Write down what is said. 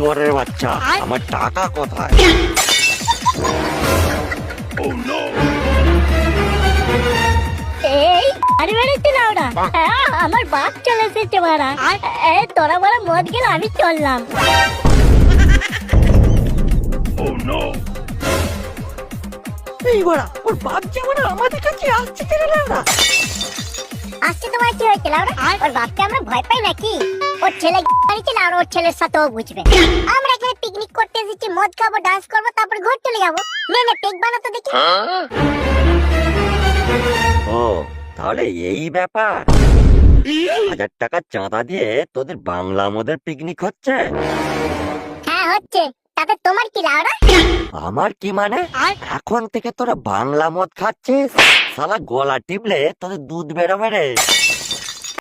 চোরের বাচ্চা, আমার টাকা কোথায়? এই আরে বেড়েছে না ওরা, আমার বাপ চলে এসেছে মারা। তোরা বড় মদ গেল, আমি চললাম। এই বড়া, ওর বাপ যেমন আমাদের কাছে আসছে কেন না? আসছে তোমার কি হয়েছে লাউরা? ওর বাপকে আমরা ভয় পাই নাকি? ওর ছেলে বাড়িতে না, ওর ছেলের সাথেও বুঝবে। আমরা এখানে পিকনিক করতে এসেছি, মদ খাবো, ডান্স করবো, তারপর ঘর চলে যাবো। নে পেক বানাতো দেখি। ও তাহলে এই ব্যাপার। 1000 টাকা চাঁদা দিয়ে তোদের বাংলা মদের পিকনিক হচ্ছে? হ্যাঁ হচ্ছে, তাতে তোমার কি লাউরা? আমার কি মানে? এখন থেকে তোরা বাংলা মদ খাচ্ছিস? শালা গলা টিপলে তোদের দুধ বেরোবে রে।